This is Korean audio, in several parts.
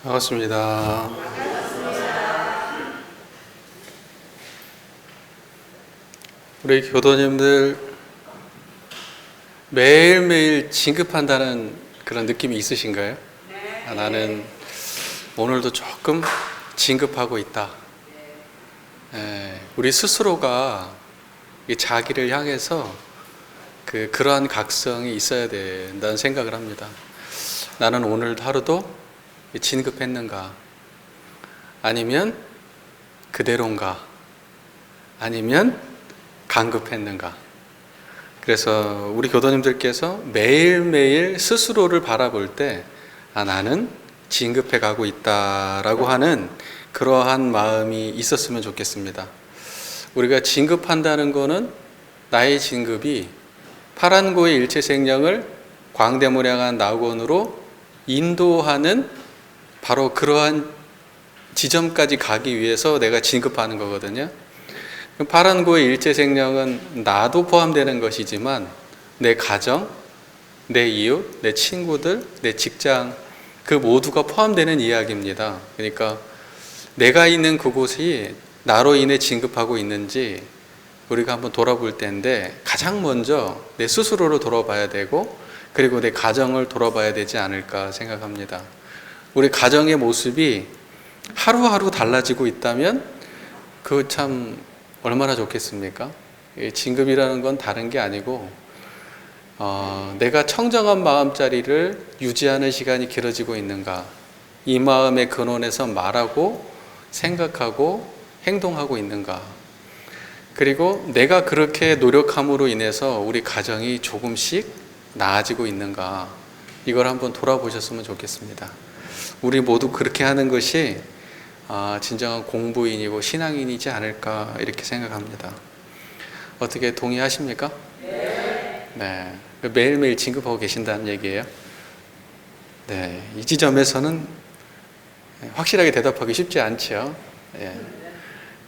반갑습니다. 우리 교도님들 매일매일 진급한다는 그런 느낌이 있으신가요? 나는 오늘도 조금 진급하고 있다. 우리 스스로가 자기를 향해서 그러한 각성이 있어야 된다는 생각을 합니다. 나는 오늘 하루도 진급했는가? 아니면 그대로인가? 아니면 간급했는가? 그래서 우리 교도님들께서 매일매일 스스로를 바라볼 때 나는 진급해 가고 있다라고 하는 그러한 마음이 있었으면 좋겠습니다. 우리가 진급한다는 거는 나의 진급이 파란고의 일체생명을 광대무량한 낙원으로 인도하는 바로 그러한 지점까지 가기 위해서 내가 진급하는 거거든요. 파란고의 일체생명은 나도 포함되는 것이지만 내 가정, 내 이웃, 내 친구들, 내 직장 그 모두가 포함되는 이야기입니다. 그러니까 내가 있는 그곳이 나로 인해 진급하고 있는지 우리가 한번 돌아볼 때인데 가장 먼저 내 스스로를 돌아봐야 되고 그리고 내 가정을 돌아봐야 되지 않을까 생각합니다. 우리 가정의 모습이 하루하루 달라지고 있다면 그거 참 얼마나 좋겠습니까? 진급이라는 건 다른 게 아니고 내가 청정한 마음자리를 유지하는 시간이 길어지고 있는가, 이 마음의 근원에서 말하고 생각하고 행동하고 있는가, 그리고 내가 그렇게 노력함으로 인해서 우리 가정이 조금씩 나아지고 있는가, 이걸 한번 돌아보셨으면 좋겠습니다. 우리 모두 그렇게 하는 것이 진정한 공부인이고 신앙인이지 않을까 이렇게 생각합니다. 어떻게 동의하십니까? 네. 매일매일 진급하고 계신다는 얘기예요. 네. 이 지점에서는 확실하게 대답하기 쉽지 않죠. 예.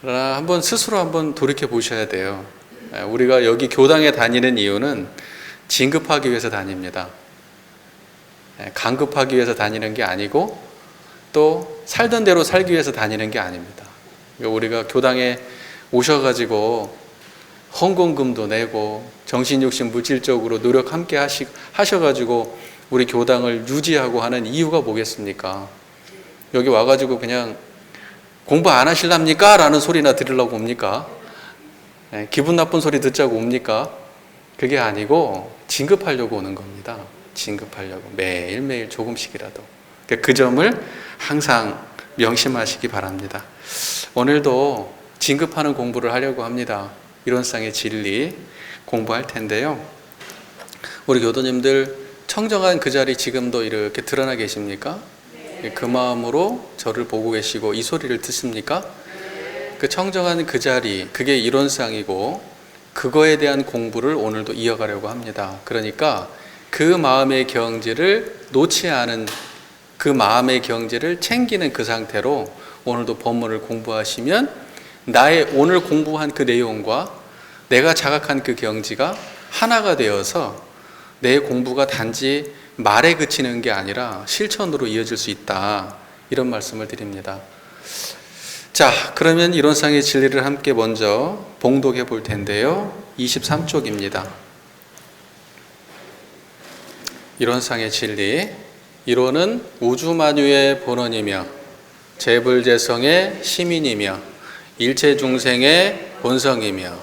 그러나 한번 스스로 한번 돌이켜 보셔야 돼요. 우리가 여기 교당에 다니는 이유는 진급하기 위해서 다닙니다. 간급하기 위해서 다니는 게 아니고 또 살던 대로 살기 위해서 다니는 게 아닙니다. 우리가 교당에 오셔가지고 헌금금도 내고 정신육신 물질적으로 노력 함께 하셔가지고 우리 교당을 유지하고 하는 이유가 뭐겠습니까? 여기 와가지고 그냥 공부 안 하실랍니까? 라는 소리나 들으려고 옵니까? 기분 나쁜 소리 듣자고 옵니까? 그게 아니고 진급하려고 오는 겁니다. 진급하려고 매일매일 조금씩이라도 그 점을 항상 명심하시기 바랍니다. 오늘도 진급하는 공부를 하려고 합니다. 이론상의 진리 공부할 텐데요. 우리 교도님들 청정한 그 자리 지금도 이렇게 드러나 계십니까? 그 마음으로 저를 보고 계시고 이 소리를 듣습니까? 그 청정한 그 자리, 그게 이론상이고 그거에 대한 공부를 오늘도 이어가려고 합니다. 그러니까 그 마음의 경지를 놓지 않은, 그 마음의 경지를 챙기는 그 상태로 오늘도 본문을 공부하시면 나의 오늘 공부한 그 내용과 내가 자각한 그 경지가 하나가 되어서 내 공부가 단지 말에 그치는 게 아니라 실천으로 이어질 수 있다, 이런 말씀을 드립니다. 자, 그러면 이론상의 진리를 함께 먼저 봉독해 볼 텐데요. 23쪽입니다. 이론상의 진리. 이론은 우주만유의 본원이며 재불재성의 시민이며 일체중생의 본성이며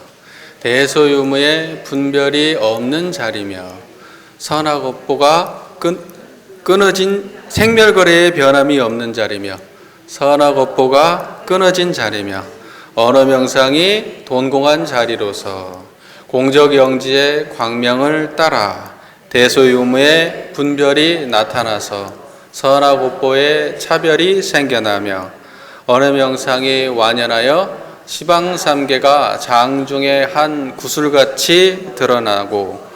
대소유무의 분별이 없는 자리며 선악업보가 끊어진 생멸거래의 변함이 없는 자리며 선악업보가 끊어진 자리며 언어명상이 돈공한 자리로서 공적영지의 광명을 따라 대소유무의 분별이 나타나서 선악업보의 차별이 생겨나며 언어명상이 완연하여 시방삼계가 장중의 한 구슬같이 드러나고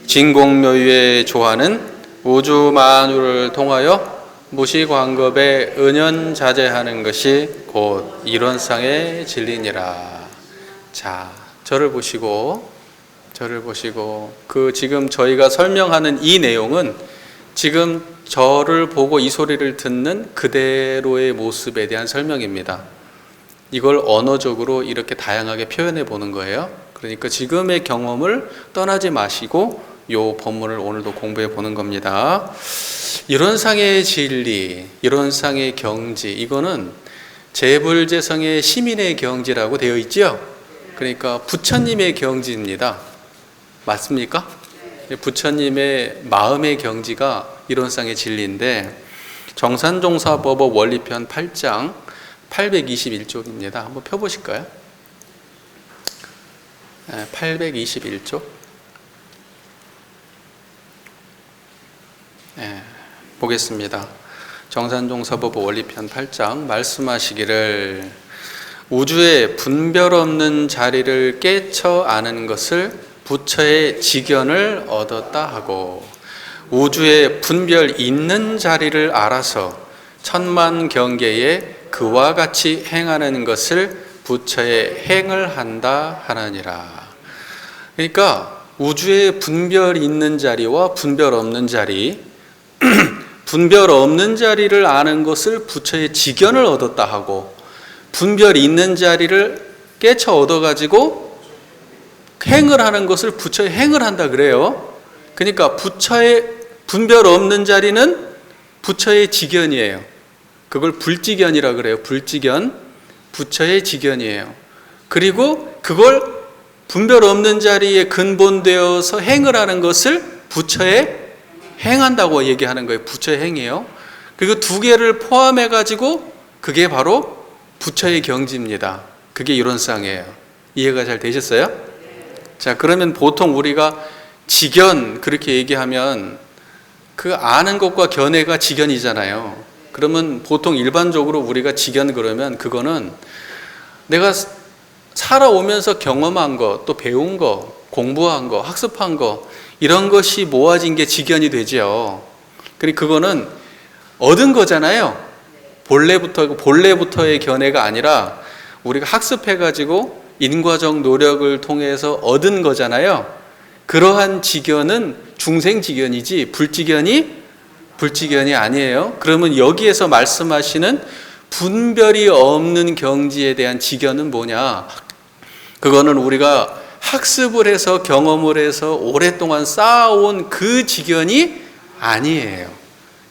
진공묘유의 조화는 우주만유를 통하여 무시광급에 은연자재하는 것이 곧 이론상의 진리니라. 자, 저를 보시고 그 지금 저희가 설명하는 이 내용은 지금 저를 보고 이 소리를 듣는 그대로의 모습에 대한 설명입니다. 이걸 언어적으로 이렇게 다양하게 표현해 보는 거예요. 그러니까 지금의 경험을 떠나지 마시고 이 본문을 오늘도 공부해 보는 겁니다. 이론상의 진리, 이론상의 경지, 이거는 재불재성의 시민의 경지라고 되어 있죠. 그러니까 부처님의 경지입니다. 맞습니까? 부처님의 마음의 경지가 이론상의 진리인데, 정산종사법어 원리편 8장 821쪽입니다. 한번 펴보실까요? 821쪽. 보겠습니다. 정산종사법어 원리편 8장 말씀하시기를, 우주의 분별 없는 자리를 깨쳐 아는 것을 부처의 지견을 얻었다 하고, 우주의 분별 있는 자리를 알아서 천만 경계에 그와 같이 행하는 것을 부처의 행을 한다 하나니라. 그러니까 우주의 분별 있는 자리와 분별 없는 자리, 분별 없는 자리를 아는 것을 부처의 지견을 얻었다 하고, 분별 있는 자리를 깨쳐 얻어가지고 행을 하는 것을 부처의 행을 한다 그래요. 그러니까 부처의 분별 없는 자리는 부처의 지견이에요. 그걸 불지견이라 그래요. 불지견, 부처의 지견이에요. 그리고 그걸 분별 없는 자리에 근본되어서 행을 하는 것을 부처의 행한다고 얘기하는 거예요. 부처의 행이에요. 그리고 두 개를 포함해 가지고 그게 바로 부처의 경지입니다. 그게 이론상이에요. 이해가 잘 되셨어요? 자, 그러면 보통 우리가 지견 그렇게 얘기하면 그 아는 것과 견해가 지견이잖아요. 그러면 보통 일반적으로 우리가 지견 그러면 그거는 내가 살아오면서 경험한 거, 또 배운 거, 공부한 거, 학습한 거, 이런 것이 모아진 게 지견이 되죠. 그리고 그거는 얻은 거잖아요. 본래부터의 견해가 아니라 우리가 학습해가지고 인과적 노력을 통해서 얻은 거잖아요. 그러한 지견은 중생지견이지 불지견이 아니에요. 그러면 여기에서 말씀하시는 분별이 없는 경지에 대한 지견은 뭐냐? 그거는 우리가 학습을 해서 경험을 해서 오랫동안 쌓아온 그 지견이 아니에요.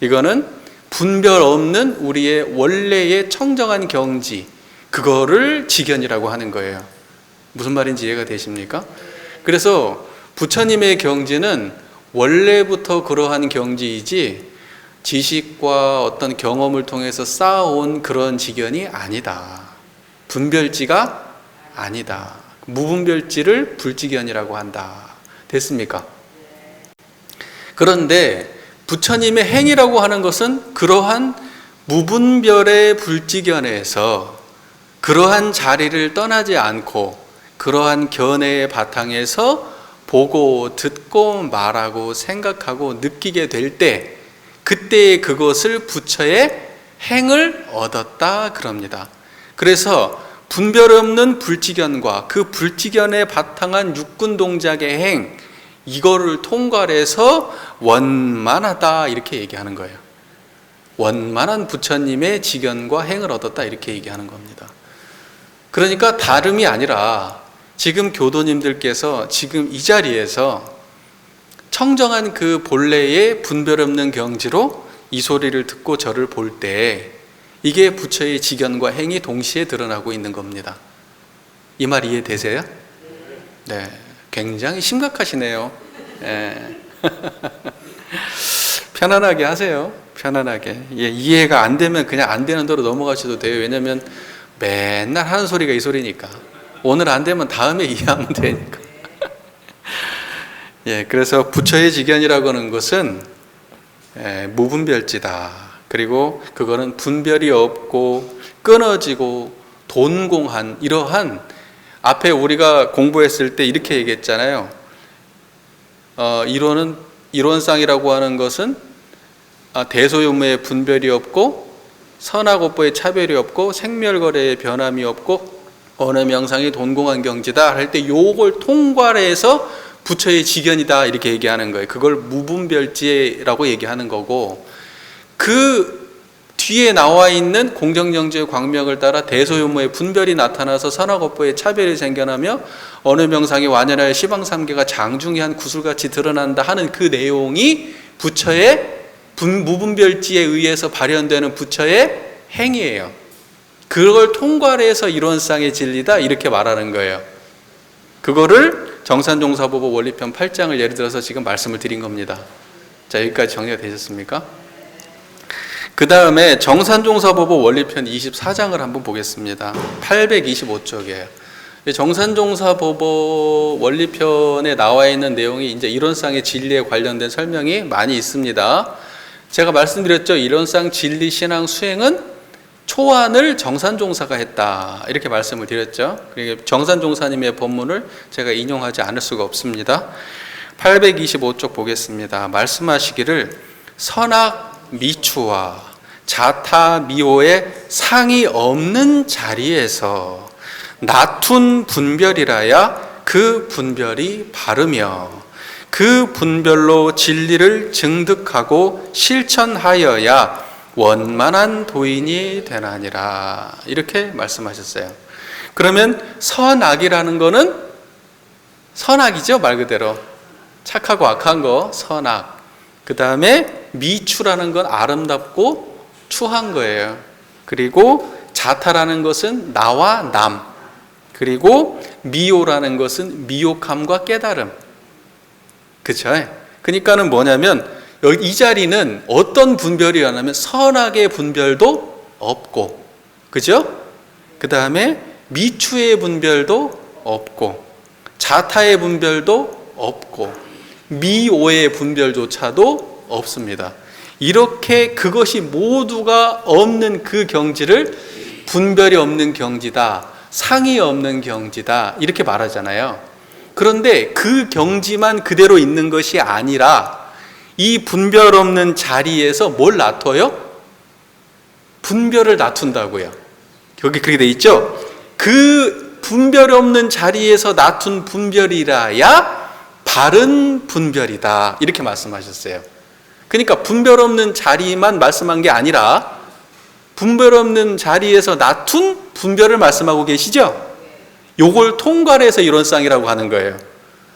이거는 분별 없는 우리의 원래의 청정한 경지, 그거를 지견이라고 하는 거예요. 무슨 말인지 이해가 되십니까? 그래서 부처님의 경지는 원래부터 그러한 경지이지 지식과 어떤 경험을 통해서 쌓아온 그런 지견이 아니다. 분별지가 아니다. 무분별지를 불지견이라고 한다. 됐습니까? 그런데 부처님의 행이라고 하는 것은 그러한 무분별의 불지견에서 그러한 자리를 떠나지 않고 그러한 견해의 바탕에서 보고 듣고 말하고 생각하고 느끼게 될 때, 그때에 그것을 부처의 행을 얻었다 그럽니다. 그래서 분별 없는 불지견과 그 불지견에 바탕한 육군 동작의 행, 이거를 통괄해서 원만하다 이렇게 얘기하는 거예요. 원만한 부처님의 지견과 행을 얻었다 이렇게 얘기하는 겁니다. 그러니까 다름이 아니라 지금 교도님들께서 지금 이 자리에서 청정한 그 본래의 분별 없는 경지로 이 소리를 듣고 저를 볼 때 이게 부처의 지견과 행이 동시에 드러나고 있는 겁니다. 이 말 이해되세요? 네, 굉장히 심각하시네요. 네. 편안하게 하세요. 편안하게. 예, 이해가 안 되면 그냥 안 되는 대로 넘어가셔도 돼요. 왜냐하면 맨날 하는 소리가 이 소리니까. 오늘 안 되면 다음에 이해하면 되니까. 예, 그래서 부처의 지견이라고 하는 것은 무분별지다. 그리고 그거는 분별이 없고 끊어지고 돈공한 이러한, 앞에 우리가 공부했을 때 이렇게 얘기했잖아요. 이론상이라고 하는 것은 대소유무의 분별이 없고 선악오보의 차별이 없고 생멸거래의 변함이 없고 언어명상이 돈공한 경지다 할 때 요걸 통괄해서 부처의 직견이다 이렇게 얘기하는 거예요. 그걸 무분별지라고 얘기하는 거고, 그 뒤에 나와 있는 공정정지의 광명을 따라 대소요무의 분별이 나타나서 선악업보의 차별이 생겨나며 어느 명상이 완연하여 시방삼계가 장중히 구슬같이 드러난다 하는 그 내용이 부처의 무분별지에 의해서 발현되는 부처의 행위예요. 그걸 통괄해서 이론상의 진리다 이렇게 말하는 거예요. 그거를 정산종사보보 원리편 8장을 예를 들어서 지금 말씀을 드린 겁니다. 자, 여기까지 정리가 되셨습니까? 그 다음에 정산종사보보 원리편 24장을 한번 보겠습니다. 825쪽이에요. 정산종사보보 원리편에 나와 있는 내용이 이제 이론상의 진리에 관련된 설명이 많이 있습니다. 제가 말씀드렸죠. 이론상 진리 신앙 수행은 초안을 정산종사가 했다 이렇게 말씀을 드렸죠. 그러니까 정산종사님의 법문을 제가 인용하지 않을 수가 없습니다. 825쪽 보겠습니다. 말씀하시기를 선악 미추와 자타 미호의 상이 없는 자리에서 나툰 분별이라야 그 분별이 바르며 그 분별로 진리를 증득하고 실천하여야 원만한 도인이 되나니라 이렇게 말씀하셨어요. 그러면 선악이라는 거는 선악이죠. 말 그대로 착하고 악한 거 선악. 그 다음에 미추라는 건 아름답고 추한 거예요. 그리고 자타라는 것은 나와 남. 그리고 미호라는 것은 미혹함과 깨달음. 그렇죠? 그러니까는 뭐냐면 이 자리는 어떤 분별이 일어나면 선악의 분별도 없고, 그죠? 그 다음에 미추의 분별도 없고, 자타의 분별도 없고, 미오의 분별조차도 없습니다. 이렇게 그것이 모두가 없는 그 경지를 분별이 없는 경지다, 상이 없는 경지다 이렇게 말하잖아요. 그런데 그 경지만 그대로 있는 것이 아니라 이 분별 없는 자리에서 뭘 놔둬요? 분별을 놔둔다고요. 여기 그렇게 돼 있죠? 그 분별 없는 자리에서 놔둔 분별이라야 바른 분별이다 이렇게 말씀하셨어요. 그러니까 분별 없는 자리만 말씀한 게 아니라 분별 없는 자리에서 놔둔 분별을 말씀하고 계시죠? 요걸 통괄해서 이론상이라고 하는 거예요.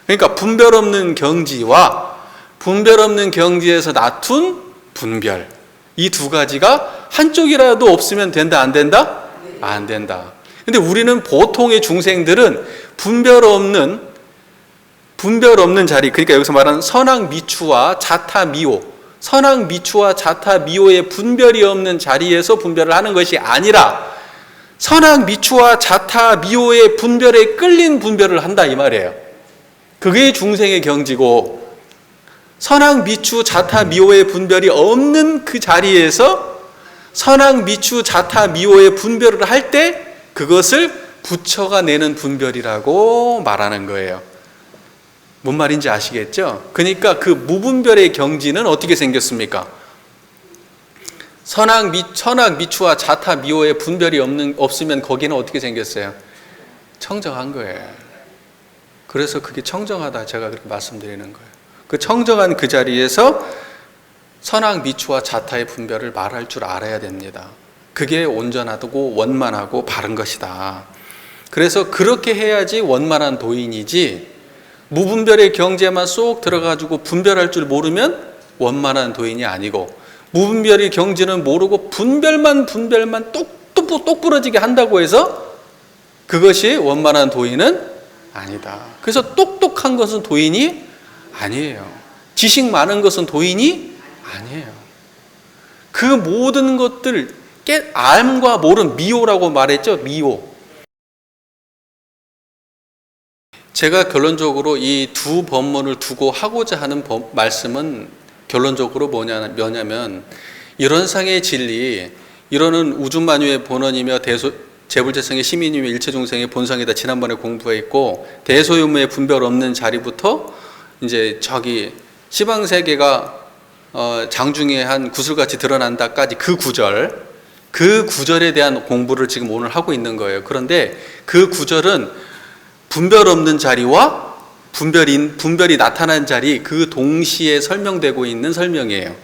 그러니까 분별 없는 경지와 분별 없는 경지에서 놔둔 분별, 이 두 가지가 한쪽이라도 없으면 된다 안 된다? 안 된다. 근데 우리는 보통의 중생들은 분별 없는 자리, 그러니까 여기서 말하는 선악 미추와 자타 미호, 선악 미추와 자타 미호의 분별이 없는 자리에서 분별을 하는 것이 아니라 선악 미추와 자타 미호의 분별에 끌린 분별을 한다 이 말이에요. 그게 중생의 경지고, 선악 미추 자타 미호의 분별이 없는 그 자리에서 선악 미추 자타 미호의 분별을 할 때 그것을 부처가 내는 분별이라고 말하는 거예요. 뭔 말인지 아시겠죠? 그러니까 그 무분별의 경지는 어떻게 생겼습니까? 선악 미추와 자타 미호의 분별이 없으면 거기는 어떻게 생겼어요? 청정한 거예요. 그래서 그게 청정하다 제가 그렇게 말씀드리는 거예요. 그 청정한 그 자리에서 선악 미추와 자타의 분별을 말할 줄 알아야 됩니다. 그게 온전하고 원만하고 바른 것이다. 그래서 그렇게 해야지 원만한 도인이지, 무분별의 경지에만 쏙 들어가지고 분별할 줄 모르면 원만한 도인이 아니고, 무분별의 경지는 모르고 분별만 똑 부러지게 한다고 해서 그것이 원만한 도인은 아니다. 그래서 똑똑한 것은 도인이 아니에요. 지식 많은 것은 도인이 아니에요. 그 모든 것들 알과 모름, 미호라고 말했죠. 미호. 제가 결론적으로 이 두 법문을 두고 하고자 하는 말씀은 결론적으로 뭐냐면 이론상의 진리, 이론은 우주만유의 본원이며 재불재성의 시민이며 일체중생의 본성이다 지난번에 공부했고, 대소유무의 분별 없는 자리부터 이제 저기 시방세계가 장중에 한 구슬같이 드러난다까지 그 구절에 대한 공부를 지금 오늘 하고 있는 거예요. 그런데 그 구절은 분별 없는 자리와 분별이 나타난 자리 그 동시에 설명되고 있는 설명이에요.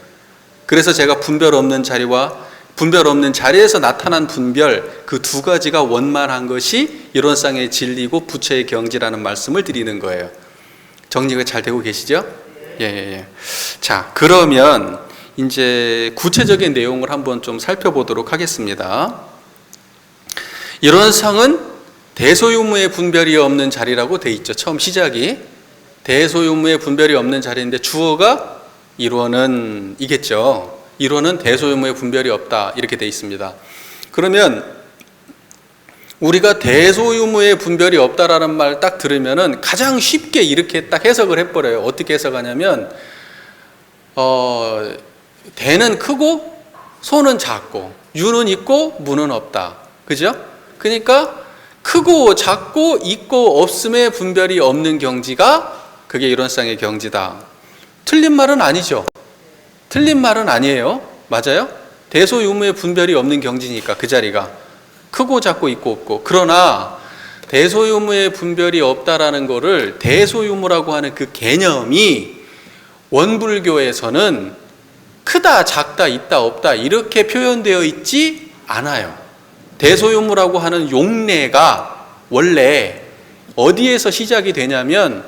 그래서 제가 분별 없는 자리와 분별 없는 자리에서 나타난 분별 그 두 가지가 원만한 것이 이론상의 진리고 부처의 경지라는 말씀을 드리는 거예요. 정리가 잘 되고 계시죠? 예. 자, 그러면 이제 구체적인 내용을 한번 좀 살펴보도록 하겠습니다. 이론상은 대소유무의 분별이 없는 자리라고 돼 있죠. 처음 시작이 대소유무의 분별이 없는 자리인데 주어가 일원은 이겠죠. 일원은 대소유무의 분별이 없다 이렇게 돼 있습니다. 그러면 우리가 대소유무의 분별이 없다라는 말 딱 들으면은 가장 쉽게 이렇게 딱 해석을 해버려요. 어떻게 해석하냐면 대는 크고 소는 작고 유는 있고 무는 없다. 그죠? 그러니까 크고 작고 있고 없음의 분별이 없는 경지가 그게 이론상의 경지다. 틀린 말은 아니죠. 틀린 말은 아니에요. 맞아요? 대소유무의 분별이 없는 경지니까 그 자리가 크고 작고 있고 없고. 그러나 대소유무의 분별이 없다라는 거를 대소유무라고 하는 그 개념이 원불교에서는 크다, 작다, 있다, 없다 이렇게 표현되어 있지 않아요. 대소유무라고 하는 용례가 원래 어디에서 시작이 되냐면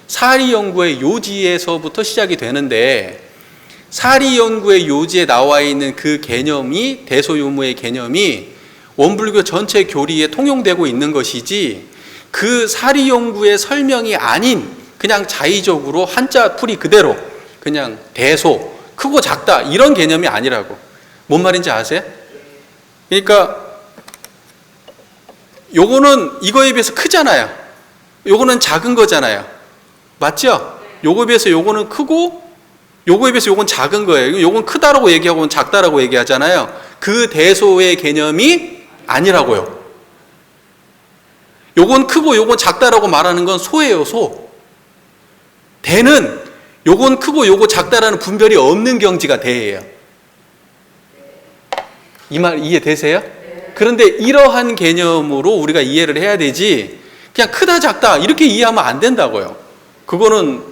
사리연구의 요지에서부터 시작이 되는데 사리연구의 요지에 나와 있는 그 개념이 대소유무의 개념이 원불교 전체 교리에 통용되고 있는 것이지 그 사리연구의 설명이 아닌 그냥 자의적으로 한자 풀이 그대로 그냥 대소, 크고 작다 이런 개념이 아니라고. 뭔 말인지 아세요? 그러니까 요거는 이거에 비해서 크잖아요. 요거는 작은 거잖아요. 맞죠? 요거에 비해서 요거는 크고 요거에 비해서 요건 작은 거예요. 요건 크다라고 얘기하고 작다라고 얘기하잖아요. 그 대소의 개념이 아니라고요. 요건 크고 요건 작다라고 말하는 건 소예요, 소. 대는 요건 크고 요거 작다라는 분별이 없는 경지가 대예요. 이 말 이해되세요? 그런데 이러한 개념으로 우리가 이해를 해야 되지 그냥 크다 작다 이렇게 이해하면 안 된다고요. 그거는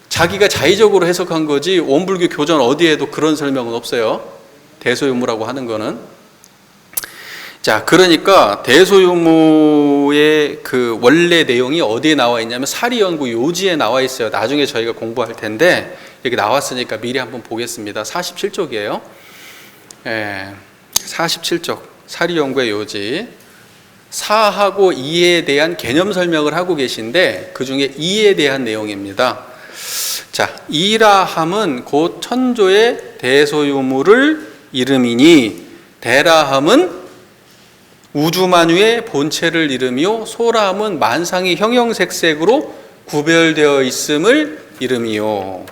자기가 자의적으로 해석한 거지 원불교 교전 어디에도 그런 설명은 없어요. 대소유무라고 하는 거는. 자, 그러니까 대소유무의 그 원래 내용이 어디에 나와 있냐면 사리연구 요지에 나와 있어요. 나중에 저희가 공부할 텐데 여기 나왔으니까 미리 한번 보겠습니다. 47쪽이에요. 47쪽 사리연구의 요지. 사하고 이에 대한 개념 설명을 하고 계신데 그 중에 이에 대한 내용입니다. 자, 이라함은 곧 천조의 대소유무를 이름이니 대라함은 우주만유의 본체를 이름이요 소라함은 만상이 형형색색으로 구별되어 있음을 이름이요.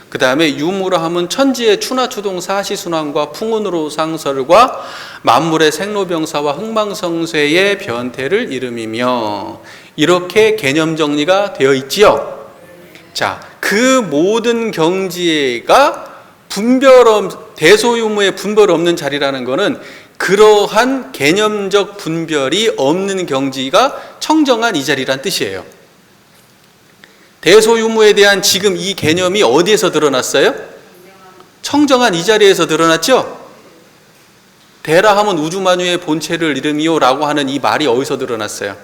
그 다음에 유무라함은 천지의 추나추동 사시순환과 풍운으로 상설과 만물의 생로병사와 흥망성쇠의 변태를 이름이며 이렇게 개념 정리가 되어 있지요. 자, 그 모든 경지가 대소유무의 분별 없는 자리라는 것은 그러한 개념적 분별이 없는 경지가 청정한 이 자리란 뜻이에요. 대소유무에 대한 지금 이 개념이 어디에서 드러났어요? 청정한 이 자리에서 드러났죠? 대라함은 우주만유의 본체를 이름이요 라고 하는 이 말이 어디서 드러났어요?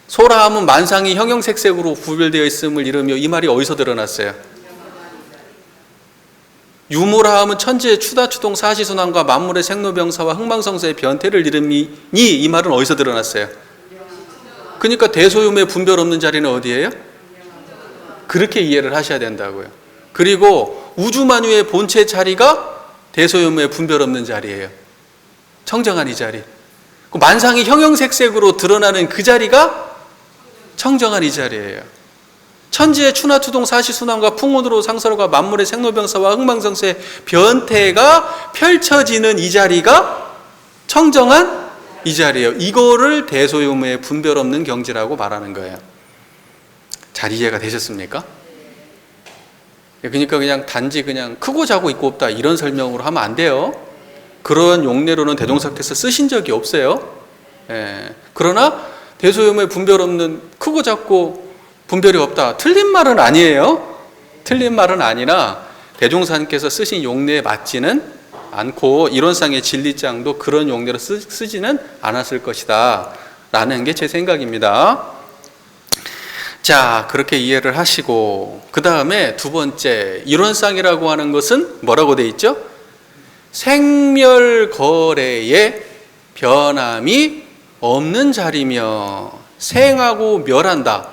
소라함은 만상이 형형색색으로 구별되어 있음을 이름이요 이 말이 어디서 드러났어요? 유무라함은 천지의 추다추동 사시순환과 만물의 생로병사와 흥망성쇠의 변태를 이름이니 이 말은 어디서 드러났어요? 그러니까 대소유무의 분별 없는 자리는 어디예요? 그렇게 이해를 하셔야 된다고요. 그리고 우주만유의 본체 자리가 대소유무의 분별 없는 자리예요. 청정한 이 자리. 만상이 형형색색으로 드러나는 그 자리가 청정한 이 자리예요. 천지의 추나추동 사시순환과 풍운으로 상설과 만물의 생로병사와 흥망성쇠의 변태가 펼쳐지는 이 자리가 청정한 이 자리예요. 이거를 대소유무의 분별 없는 경지라고 말하는 거예요. 잘 이해가 되셨습니까? 그러니까 그냥 단지 그냥 크고 작고 있고 없다 이런 설명으로 하면 안 돼요. 그런 용례로는 대종사께서 쓰신 적이 없어요. 그러나 대소유무의 분별 없는 크고 작고 분별이 없다. 틀린 말은 아니에요. 틀린 말은 아니나 대종사님께서 쓰신 용례에 맞지는 않고 이론상의 진리장도 그런 용례로 쓰지는 않았을 것이다 라는 게 제 생각입니다. 자, 그렇게 이해를 하시고 그 다음에 두 번째, 이론상이라고 하는 것은 뭐라고 돼 있죠? 생멸거래의 변함이 없는 자리며 생하고 멸한다.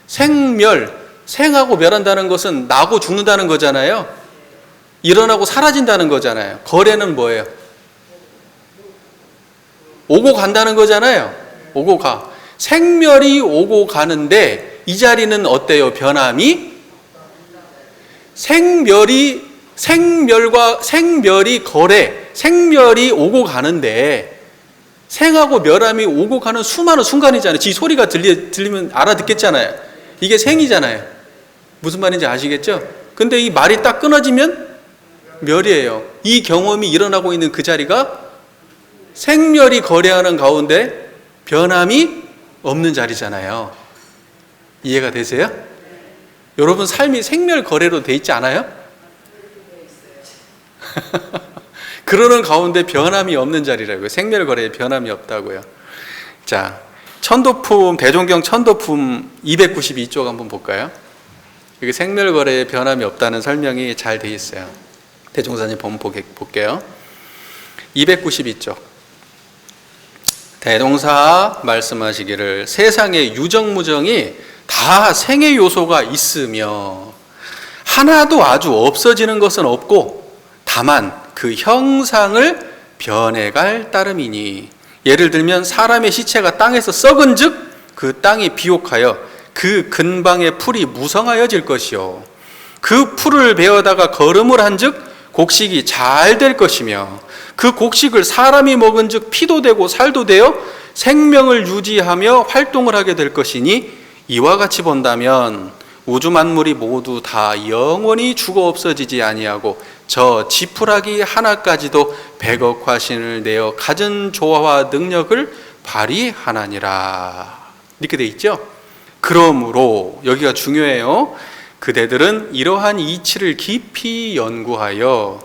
생하고 멸한다는 것은 나고 죽는다는 거잖아요. 일어나고 사라진다는 거잖아요. 거래는 뭐예요? 오고 간다는 거잖아요. 오고 가. 생멸이 오고 가는데 이 자리는 어때요? 변함이? 생멸이 거래, 생멸이 오고 가는데 생하고 멸함이 오고 가는 수많은 순간이잖아요. 지 소리가 들리면 알아듣겠잖아요. 이게 생이잖아요. 무슨 말인지 아시겠죠? 근데 이 말이 딱 끊어지면 멸이에요. 이 경험이 일어나고 있는 그 자리가 생멸이 거래하는 가운데 변함이 없는 자리잖아요. 이해가 되세요? 여러분 삶이 생멸 거래로 돼 있지 않아요? 그러는 가운데 변함이 없는 자리라고요. 생멸 거래에 변함이 없다고요. 자, 천도품, 대종경 천도품 292쪽 한번 볼까요? 여기 생멸 거래에 변함이 없다는 설명이 잘 돼 있어요. 대종사님 본문 볼게요. 292쪽. 대종사 말씀하시기를 세상의 유정무정이 다 생의 요소가 있으며 하나도 아주 없어지는 것은 없고 다만 그 형상을 변해갈 따름이니, 예를 들면 사람의 시체가 땅에서 썩은 즉 그 땅이 비옥하여 그 근방의 풀이 무성하여질 것이요 그 풀을 베어다가 거름을 한 즉 곡식이 잘 될 것이며 그 곡식을 사람이 먹은 즉 피도 되고 살도 되어 생명을 유지하며 활동을 하게 될 것이니, 이와 같이 본다면 우주 만물이 모두 다 영원히 죽어 없어지지 아니하고 저 지푸라기 하나까지도 백억화신을 내어 갖은 조화와 능력을 발휘하나니라. 이렇게 돼 있죠. 그러므로 여기가 중요해요. 그대들은 이러한 이치를 깊이 연구하여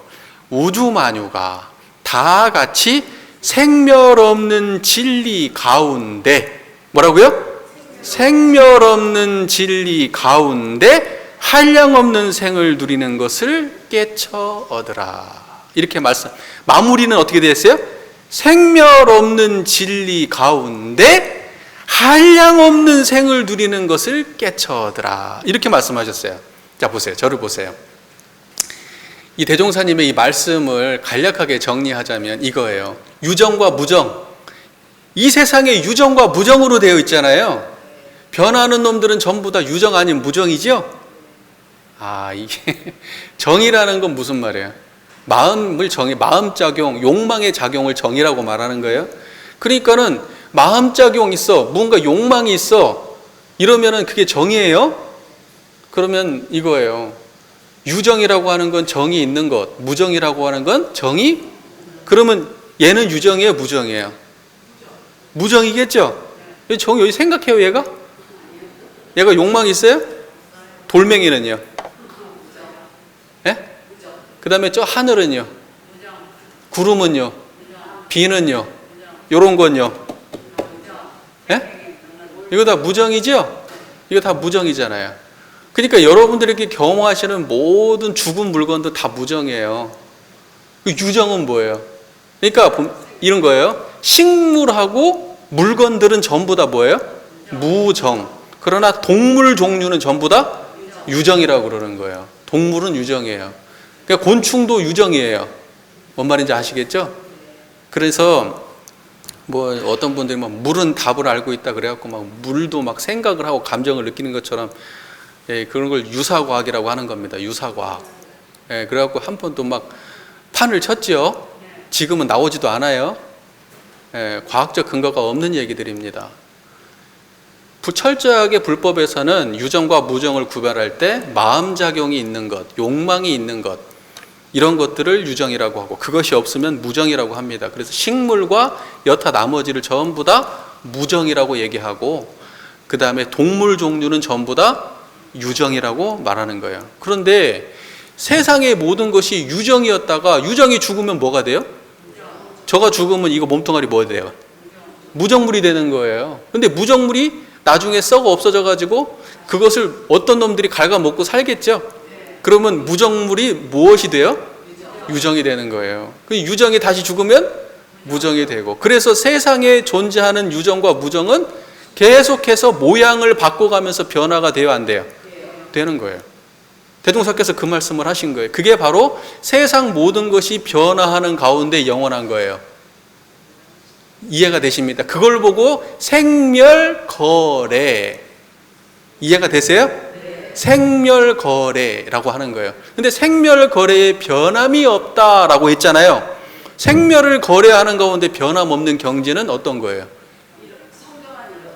우주 만유가 다 같이 생멸 없는 진리 가운데, 뭐라고요? 생멸 없는 진리 가운데 한량없는 생을 누리는 것을 깨쳐 얻으라. 이렇게 마무리는 어떻게 되었어요? 생멸 없는 진리 가운데 한량없는 생을 누리는 것을 깨쳐 얻으라. 이렇게 말씀하셨어요. 자, 보세요. 저를 보세요. 이 대종사님의 이 말씀을 간략하게 정리하자면 이거예요. 유정과 무정. 이 세상에 유정과 무정으로 되어 있잖아요. 변하는 놈들은 전부 다 유정 아닌 무정이죠? 이게 정이라는 건 무슨 말이에요? 마음작용, 욕망의 작용을 정이라고 말하는 거예요. 그러니까는 마음작용 있어, 뭔가 욕망이 있어, 이러면은 그게 정이에요? 그러면 이거예요. 유정이라고 하는 건 정이 있는 것, 무정이라고 하는 건 정이? 그러면 얘는 유정이에요, 무정이에요? 무정이겠죠? 여기 생각해요, 얘가 욕망이 있어요? 돌멩이는요? 예? 그 다음에 저 하늘은요? 구름은요? 비는요? 요런 건요? 예? 이거 다 무정이죠? 이거 다 무정이잖아요. 그러니까 여러분들이 경험하시는 모든 죽은 물건도 다 무정이에요. 유정은 뭐예요? 그러니까 이런 거예요. 식물하고 물건들은 전부 다 뭐예요? 무정. 그러나 동물 종류는 전부 다 유정이라고 그러는 거예요. 동물은 유정이에요. 그러니까 곤충도 유정이에요. 뭔 말인지 아시겠죠? 그래서 어떤 분들이 물은 답을 알고 있다 그래갖고 물도 생각을 하고 감정을 느끼는 것처럼, 그런 걸 유사과학이라고 하는 겁니다. 유사과학. 그래갖고 한 번 또 판을 쳤죠. 지금은 나오지도 않아요. 과학적 근거가 없는 얘기들입니다. 철저하게 불법에서는 유정과 무정을 구별할 때 마음작용이 있는 것, 욕망이 있는 것, 이런 것들을 유정이라고 하고 그것이 없으면 무정이라고 합니다. 그래서 식물과 여타 나머지를 전부 다 무정이라고 얘기하고, 그 다음에 동물 종류는 전부 다 유정이라고 말하는 거예요. 그런데 세상의 모든 것이 유정이었다가 유정이 죽으면 뭐가 돼요? 저가 죽으면 이거 몸뚱아리 뭐 돼요? 무정물이 되는 거예요. 근데 무정물이 나중에 썩어 없어져 가지고 그것을 어떤 놈들이 갉아먹고 살겠죠? 그러면 무정물이 무엇이 돼요? 유정이 되는 거예요. 그 유정이 다시 죽으면 무정이 되고, 그래서 세상에 존재하는 유정과 무정은 계속해서 모양을 바꿔가면서 변화가 돼요, 안 돼요? 되는 거예요. 대종사께서 그 말씀을 하신 거예요. 그게 바로 세상 모든 것이 변화하는 가운데 영원한 거예요. 이해가 되십니까? 그걸 보고 생멸거래, 이해가 되세요? 네. 생멸거래라고 하는 거예요. 근데 생멸거래에 변함이 없다라고 했잖아요. 생멸을 거래하는 가운데 변함없는 경지는 어떤 거예요?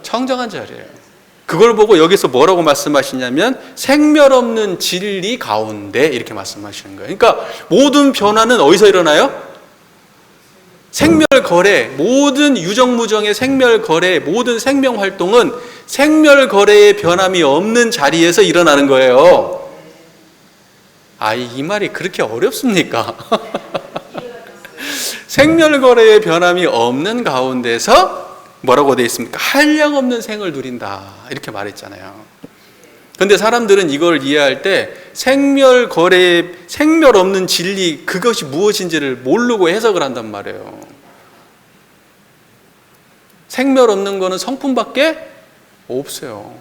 청정한 자리예요. 그걸 보고 여기서 뭐라고 말씀하시냐면 생멸 없는 진리 가운데 이렇게 말씀하시는 거예요. 그러니까 모든 변화는 어디서 일어나요? 생멸거래, 모든 유정무정의 생멸거래, 모든 생명활동은 생멸거래의 변함이 없는 자리에서 일어나는 거예요. 이 말이 그렇게 어렵습니까? 생멸거래의 변함이 없는 가운데서 뭐라고 되어 있습니까? 한량없는 생을 누린다, 이렇게 말했잖아요. 그런데 사람들은 이걸 이해할 때 생멸거래, 생멸 없는 진리, 그것이 무엇인지를 모르고 해석을 한단 말이에요. 생멸 없는 거는 성품밖에 없어요.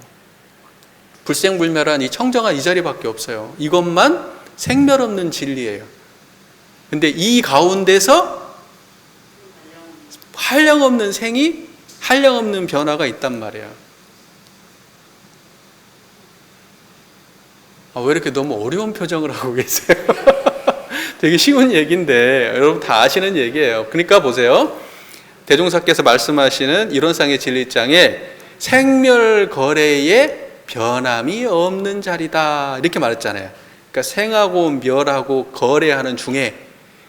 불생불멸한 이 청정한 이 자리밖에 없어요. 이것만 생멸 없는 진리예요. 근데 이 가운데서 한량없는 생이, 한량없는 변화가 있단 말이에요. 왜 이렇게 너무 어려운 표정을 하고 계세요? 되게 쉬운 얘기인데 여러분 다 아시는 얘기예요. 그러니까 보세요. 대종사께서 말씀하시는 이론상의 진리장에 생멸거래에 변함이 없는 자리다, 이렇게 말했잖아요. 그러니까 생하고 멸하고 거래하는 중에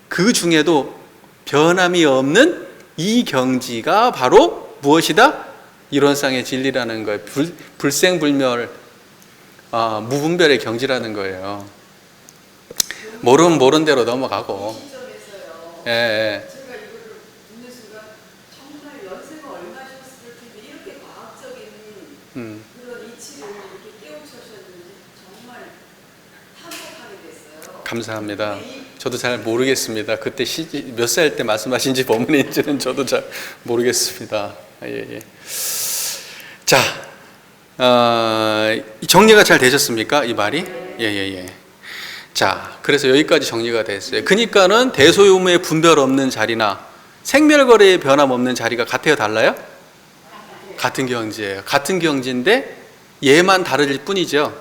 그 중에도 변함이 없는 이 경지가 바로 무엇이다? 이론상의 진리라는 거예요. 불생불멸, 무분별의 경지라는 거예요. 모르면 모른 대로 넘어가고. 예, 예. 제가 이거를 듣는 순간 정말 연세가 얼마셨을 텐데 이렇게 과학적인 그런 이치를 이렇게 깨우쳐셨는지 정말 탐복하게 됐어요. 감사합니다. 저도 잘 모르겠습니다. 그때 몇 살 때 말씀하신지 법문인지는 저도 잘 모르겠습니다. 예. 자, 정리가 잘 되셨습니까? 이 말이? 예. 자, 그래서 여기까지 정리가 됐어요. 그러니까는 대소유무의 분별 없는 자리나 생멸거래의 변함 없는 자리가 같아요, 달라요? 같은 경지예요. 같은 경지인데 얘만 다를 뿐이죠.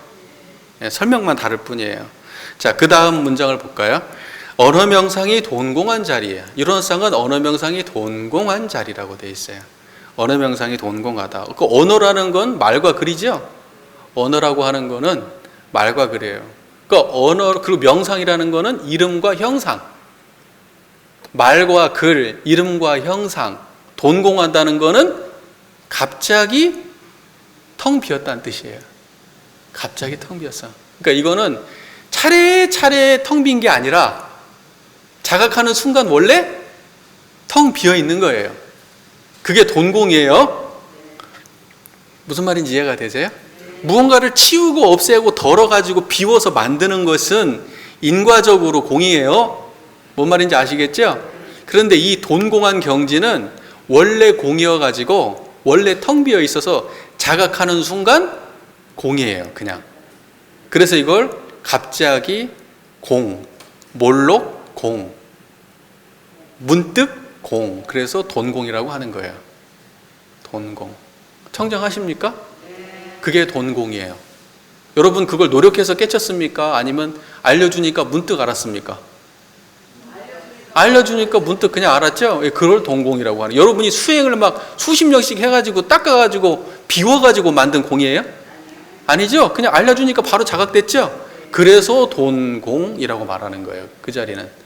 예, 설명만 다를 뿐이에요. 자, 그 다음 문장을 볼까요? 언어명상이 돈공한 자리예요. 이론상은 언어명상이 돈공한 자리라고 되어 있어요. 언어명상이 돈공하다. 그 언어라는 건 말과 글이죠. 언어라고 하는 거는 말과 글이에요. 그러니까 언어, 그리고 명상이라는 거는 이름과 형상. 말과 글, 이름과 형상. 돈공한다는 거는 갑자기 텅 비었다는 뜻이에요. 갑자기 텅 비었어. 그러니까 이거는 차례차례 텅 빈 게 아니라 자각하는 순간 원래 텅 비어 있는 거예요. 그게 돈공이에요. 무슨 말인지 이해가 되세요? 무언가를 치우고 없애고 덜어가지고 비워서 만드는 것은 인과적으로 공이에요. 뭔 말인지 아시겠죠? 그런데 이 돈공한 경지는 원래 공이어가지고 원래 텅 비어 있어서 자각하는 순간 공이에요, 그냥. 그래서 이걸 갑자기 공, 몰록 공, 문득 공, 그래서 돈공이라고 하는 거예요. 돈공. 청정하십니까? 그게 돈공이에요. 여러분 그걸 노력해서 깨쳤습니까? 아니면 알려주니까 문득 알았습니까? 알려주니까 문득 그냥 알았죠? 그걸 돈공이라고 하는. 여러분이 수행을 막 수십 년씩 해가지고 닦아가지고 비워가지고 만든 공이에요? 아니죠? 그냥 알려주니까 바로 자각됐죠? 그래서 돈공이라고 말하는 거예요. 그 자리는.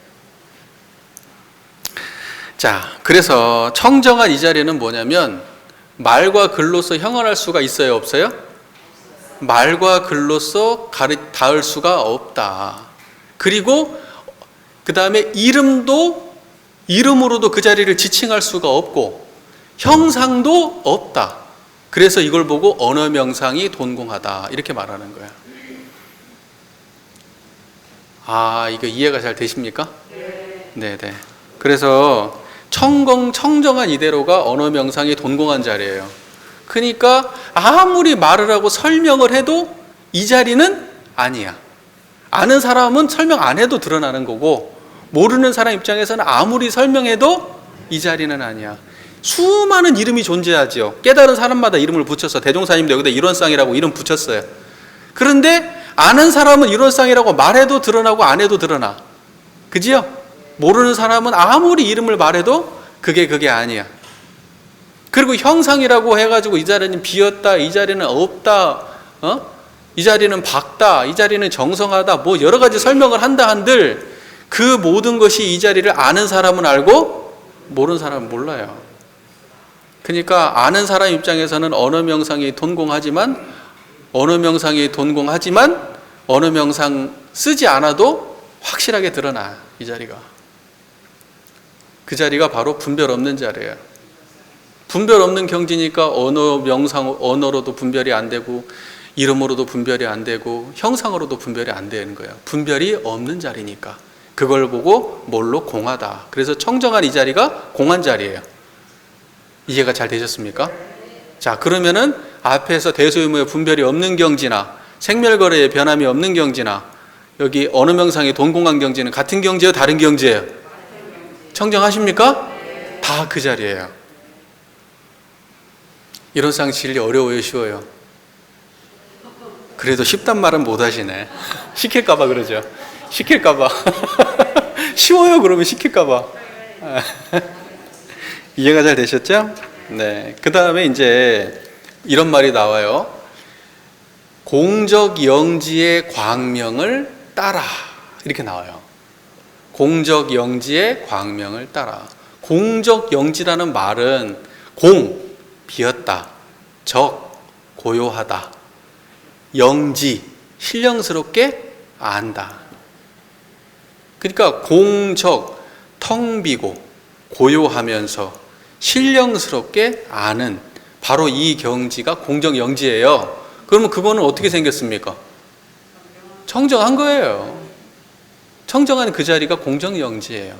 자, 그래서 청정한 이 자리는 뭐냐면 말과 글로서 형언할 수가 있어요, 없어요? 말과 글로서 닿을 수가 없다. 그리고 그 다음에 이름으로도 그 자리를 지칭할 수가 없고 형상도 없다. 그래서 이걸 보고 언어명상이 돈공하다 이렇게 말하는 거야. 아, 이거 이해가 잘 되십니까? 네. 그래서 청정한 이대로가 언어명상이 돈공한 자리예요. 그러니까 아무리 말을 하고 설명을 해도 이 자리는 아니야. 아는 사람은 설명 안 해도 드러나는 거고, 모르는 사람 입장에서는 아무리 설명해도 이 자리는 아니야. 수많은 이름이 존재하지요. 깨달은 사람마다 이름을 붙였어. 대종사님도 여기다 일원상이라고 이름 붙였어요. 그런데 아는 사람은 일원상이라고 말해도 드러나고 안 해도 드러나. 그지요? 모르는 사람은 아무리 이름을 말해도 그게 아니야. 그리고 형상이라고 해가지고 이 자리는 비었다, 이 자리는 없다, 이 자리는 밝다, 이 자리는 정성하다, 뭐 여러 가지 설명을 한다 한들 그 모든 것이 이 자리를 아는 사람은 알고 모르는 사람은 몰라요. 그러니까 아는 사람 입장에서는 언어명상이 돈공하지만 언어명상 쓰지 않아도 확실하게 드러나. 이 자리가. 그 자리가 바로 분별 없는 자리예요. 분별 없는 경지니까 언어로도 분별이 안 되고 이름으로도 분별이 안 되고 형상으로도 분별이 안 되는 거예요. 분별이 없는 자리니까. 그걸 보고 뭘로? 공하다. 그래서 청정한 이 자리가 공한 자리예요. 이해가 잘 되셨습니까? 자, 그러면은 앞에서 대소유무의 분별이 없는 경지나 생멸거래의 변함이 없는 경지나 여기 언어명상의 돈공한 경지는 같은 경지예요? 다른 경지예요? 청정하십니까? 다 그 자리예요. 일원상 진리 어려워요, 쉬워요? 그래도 쉽단 말은 못 하시네. 시킬까봐 그러죠. 시킬까봐. 쉬워요, 그러면 시킬까봐. 이해가 잘 되셨죠? 네. 그 다음에 이제 이런 말이 나와요. 공적 영지의 광명을 따라. 이렇게 나와요. 공적 영지의 광명을 따라. 공적 영지라는 말은 공, 비었다. 적, 고요하다. 영지, 신령스럽게 안다. 그러니까 공적, 텅 비고 고요하면서 신령스럽게 아는 바로 이 경지가 공적 영지예요. 그러면 그거는 어떻게 생겼습니까? 청정한 거예요. 청정한 그 자리가 공적 영지예요.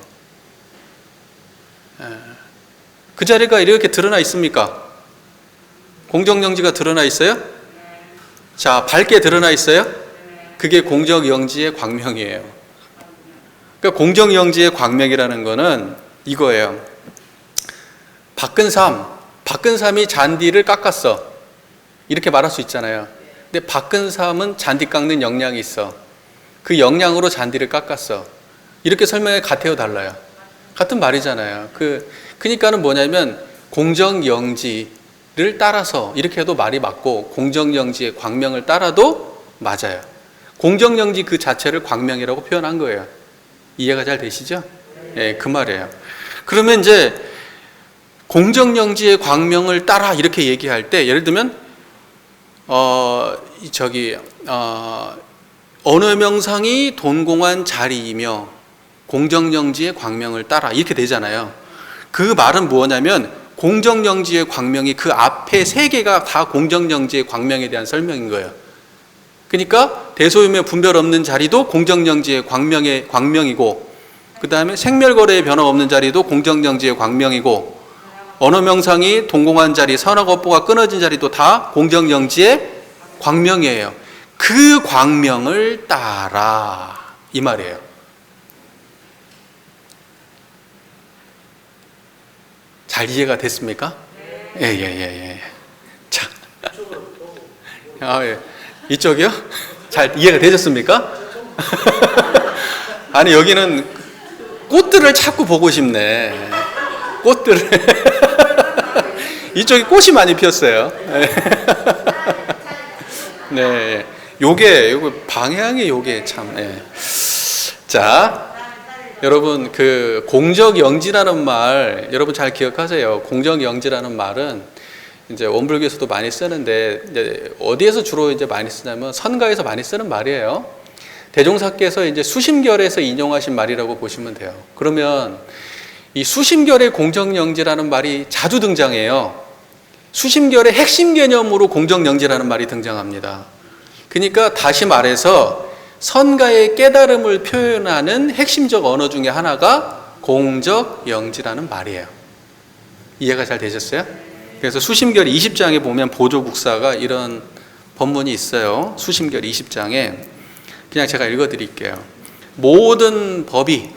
그 자리가 이렇게 드러나 있습니까? 공적 영지가 드러나 있어요? 자, 밝게 드러나 있어요? 그게 공적 영지의 광명이에요. 그러니까 공적 영지의 광명이라는 거는 이거예요. 박근삼이 잔디를 깎았어. 이렇게 말할 수 있잖아요. 근데 박근삼은 잔디 깎는 역량이 있어. 그 역량으로 잔디를 깎았어. 이렇게 설명해 같아요, 달라요? 같은 말이잖아요. 그러니까는 뭐냐면 공정영지를 따라서 이렇게 해도 말이 맞고 공정영지의 광명을 따라도 맞아요. 공정영지 그 자체를 광명이라고 표현한 거예요. 이해가 잘 되시죠? 네, 그 말이에요. 그러면 이제 공정영지의 광명을 따라 이렇게 얘기할 때 예를 들면 언어명상이 돈공한 자리이며 공정영지의 광명을 따라 이렇게 되잖아요. 그 말은 뭐냐면 공정영지의 광명이 그 앞에 세 개가 다 공정영지의 광명에 대한 설명인 거예요. 그러니까 대소유무의 분별 없는 자리도 공정영지의 광명이고 그 다음에 생멸거래의 변화 없는 자리도 공정영지의 광명이고 언어명상이 동공한 자리, 선악업보가 끊어진 자리도 다 공정영지의 광명이에요. 그 광명을 따라 이 말이에요. 잘 이해가 됐습니까? 예. 자, 예. 이쪽이요? 잘 이해가 되셨습니까? 아니 여기는 꽃들을 자꾸 보고 싶네. 꽃들을 이쪽에 꽃이 많이 피었어요. 네, 요거 방향이 요게 참. 네. 자, 여러분 그 공적영지라는 말 여러분 잘 기억하세요. 공적영지라는 말은 이제 원불교에서도 많이 쓰는데 이제 어디에서 주로 이제 많이 쓰냐면 선가에서 많이 쓰는 말이에요. 대종사께서 이제 수심결에서 인용하신 말이라고 보시면 돼요. 그러면 이 수심결의 공정영지라는 말이 자주 등장해요. 수심결의 핵심 개념으로 공정영지라는 말이 등장합니다. 그러니까 다시 말해서 선가의 깨달음을 표현하는 핵심적 언어 중에 하나가 공정영지라는 말이에요. 이해가 잘 되셨어요? 그래서 수심결 20장에 보면 보조국사가 이런 법문이 있어요. 수심결 20장에 그냥 제가 읽어드릴게요. 모든 법이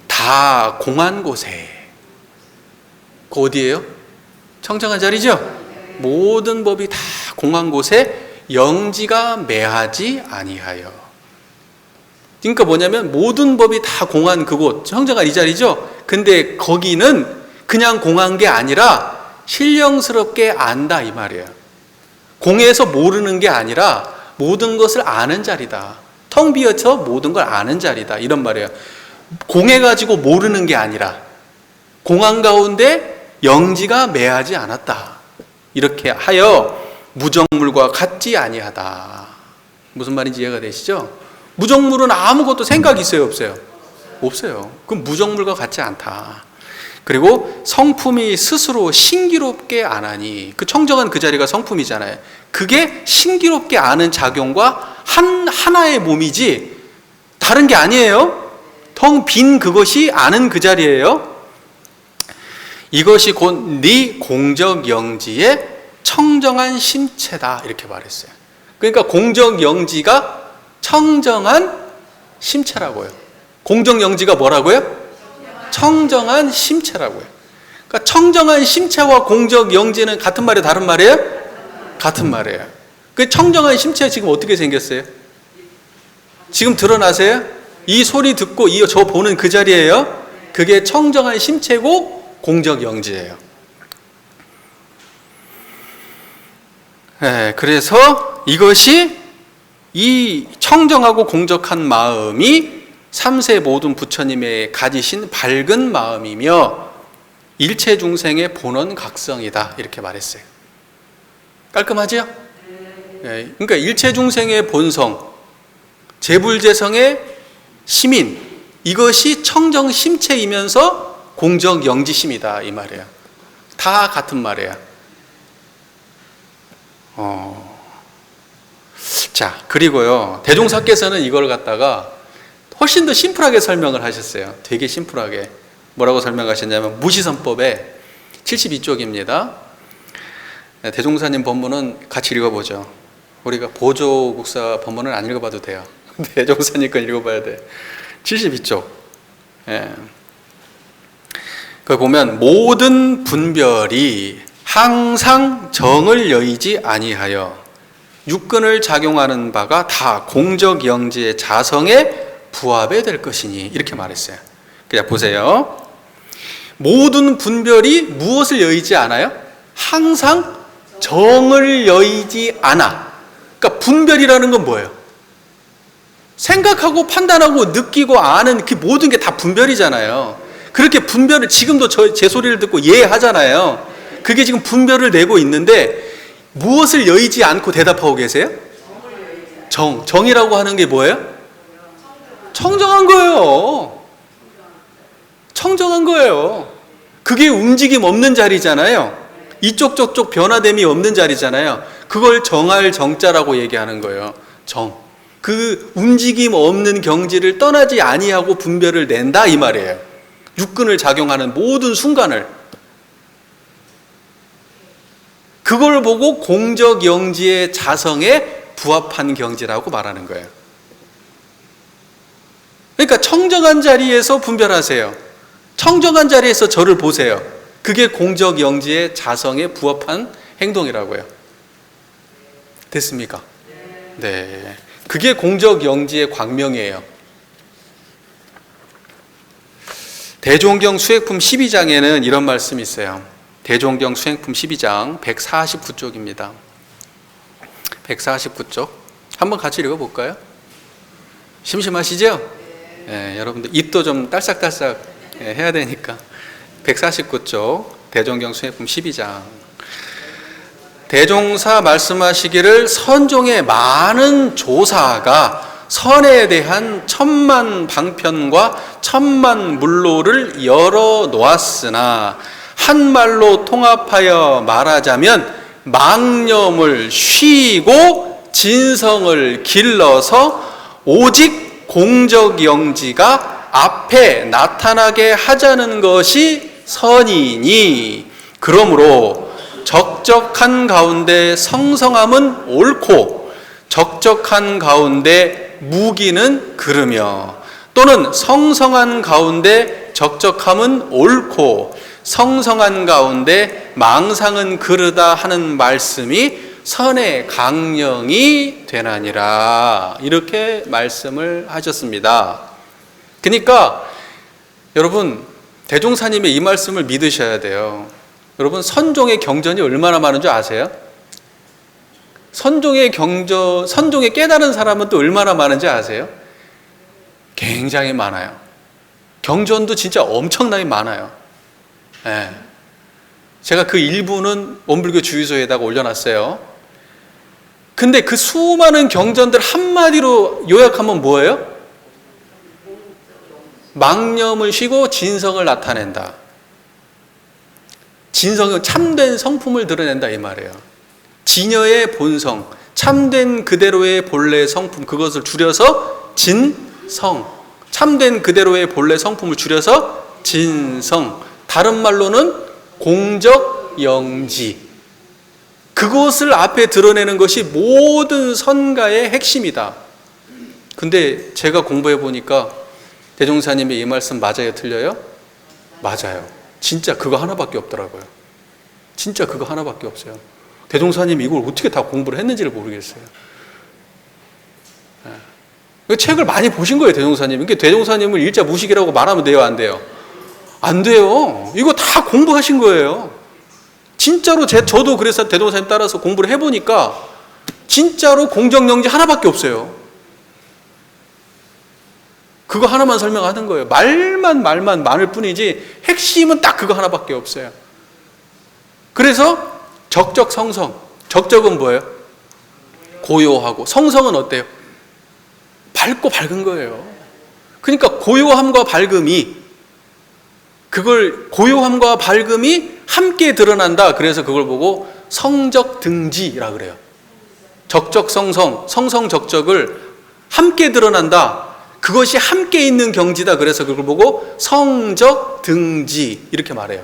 다 공한 곳에, 그 어디예요? 청정한 자리죠? 모든 법이 다 공한 곳에 영지가 매하지 아니하여. 그러니까 뭐냐면 모든 법이 다 공한 그곳, 청정한 이 자리죠? 근데 거기는 그냥 공한 게 아니라 신령스럽게 안다 이 말이에요. 공해서 모르는 게 아니라 모든 것을 아는 자리다. 텅 비어서 모든 걸 아는 자리다 이런 말이에요. 공해가지고 모르는 게 아니라 공한 가운데 영지가 매하지 않았다. 이렇게 하여 무정물과 같지 아니하다. 무슨 말인지 이해가 되시죠? 무정물은 아무것도 생각이 있어요, 없어요? 없어요. 그럼 무정물과 같지 않다. 그리고 성품이 스스로 신기롭게 안 하니, 그 청정한 그 자리가 성품이잖아요. 그게 신기롭게 아는 작용과 하나의 몸이지 다른 게 아니에요. 텅 빈 그것이 아는 그 자리예요. 이것이 곧 네 공적영지의 청정한 심체다 이렇게 말했어요. 그러니까 공적영지가 청정한 심체라고요. 공적영지가 뭐라고요? 청정한 심체라고요. 그러니까 청정한 심체와 공적영지는 같은 말이에요, 다른 말이에요? 같은 말이에요. 그 청정한 심체 지금 어떻게 생겼어요? 지금 드러나세요? 이 소리 듣고 저 보는 그 자리예요. 그게 청정한 심체고 공적영지예요. 네, 그래서 이것이 이 청정하고 공적한 마음이 삼세 모든 부처님의 가지신 밝은 마음이며 일체 중생의 본원 각성이다 이렇게 말했어요. 깔끔하죠? 네, 그러니까 일체 중생의 본성, 재불재성의 시민, 이것이 청정 심체이면서 공적 영지심이다 이 말이에요. 다 같은 말이에요. 자, 그리고요 대종사께서는 이걸 갖다가 훨씬 더 심플하게 설명을 하셨어요. 되게 심플하게. 뭐라고 설명하셨냐면 무시선법의 72쪽입니다. 대종사님 법문은 같이 읽어보죠. 우리가 보조국사 법문은 안 읽어봐도 돼요. 대종사님 건 읽어봐야 돼. 72쪽. 예. 그 보면 모든 분별이 항상 정을 여의지 아니하여 육근을 작용하는 바가 다 공적영지의 자성에 부합해 될 것이니 이렇게 말했어요. 그냥 보세요. 모든 분별이 무엇을 여의지 않아요? 항상 정을 여의지 않아. 그러니까 분별이라는 건 뭐예요? 생각하고 판단하고 느끼고 아는 그 모든 게 다 분별이잖아요. 그렇게 분별을 지금도 제 소리를 듣고 이해하잖아요. 그게 지금 분별을 내고 있는데 무엇을 여의지 않고 대답하고 계세요? 정이라고 하는 게 뭐예요? 청정한 거예요. 청정한 거예요. 그게 움직임 없는 자리잖아요. 이쪽 저쪽 변화됨이 없는 자리잖아요. 그걸 정할 정자라고 얘기하는 거예요. 정. 그 움직임 없는 경지를 떠나지 아니하고 분별을 낸다 이 말이에요. 육근을 작용하는 모든 순간을. 그걸 보고 공적 영지의 자성에 부합한 경지라고 말하는 거예요. 그러니까 청정한 자리에서 분별하세요. 청정한 자리에서 저를 보세요. 그게 공적 영지의 자성에 부합한 행동이라고요. 됐습니까? 네. 그게 공적 영지의 광명이에요. 대종경 수행품 12장에는 이런 말씀이 있어요. 대종경 수행품 12장 149쪽입니다. 149쪽. 한번 같이 읽어볼까요? 심심하시죠? 네, 여러분들 입도 좀 딸싹딸싹 해야 되니까. 149쪽 대종경 수행품 12장. 대종사 말씀하시기를 선종의 많은 조사가 선에 대한 천만 방편과 천만 물로를 열어 놓았으나 한 말로 통합하여 말하자면 망념을 쉬고 진성을 길러서 오직 공적영지가 앞에 나타나게 하자는 것이 선이니, 그러므로 적적한 가운데 성성함은 옳고 적적한 가운데 무기는 그르며, 또는 성성한 가운데 적적함은 옳고 성성한 가운데 망상은 그르다 하는 말씀이 선의 강령이 되나니라, 이렇게 말씀을 하셨습니다. 그러니까 여러분, 대종사님의 이 말씀을 믿으셔야 돼요. 여러분, 선종의 경전이 얼마나 많은 줄 아세요? 선종의 깨달은 사람은 또 얼마나 많은지 아세요? 굉장히 많아요. 경전도 진짜 엄청나게 많아요. 예. 제가 그 일부는 원불교 주유소에다가 올려놨어요. 근데 그 수많은 경전들 한마디로 요약하면 뭐예요? 망념을 쉬고 진성을 나타낸다. 진성은 참된 성품을 드러낸다, 이 말이에요. 진여의 본성, 참된 그대로의 본래 성품, 그것을 줄여서 진성. 참된 그대로의 본래 성품을 줄여서 진성. 다른 말로는 공적영지. 그것을 앞에 드러내는 것이 모든 선가의 핵심이다. 근데 제가 공부해 보니까 대종사님의 이 말씀 맞아요, 틀려요? 맞아요. 진짜 그거 하나밖에 없더라고요. 진짜 그거 하나밖에 없어요. 대종사님이 이걸 어떻게 다 공부를 했는지를 모르겠어요. 책을 많이 보신 거예요, 대종사님. 그러니까 대종사님을 일자 무식이라고 말하면 돼요, 안 돼요? 안 돼요. 이거 다 공부하신 거예요. 진짜로 저도 그래서 대종사님 따라서 공부를 해보니까 진짜로 공적영지 하나밖에 없어요. 그거 하나만 설명하는 거예요. 말만 많을 뿐이지 핵심은 딱 그거 하나밖에 없어요. 그래서 적적성성. 적적은 뭐예요? 고요하고. 성성은 어때요? 밝고 밝은 거예요. 그러니까 고요함과 밝음이, 그걸 고요함과 밝음이 함께 드러난다. 그래서 그걸 보고 성적등지라 그래요. 적적성성, 성성적적을 함께 드러난다. 그것이 함께 있는 경지다. 그래서 그걸 보고 성적등지 이렇게 말해요.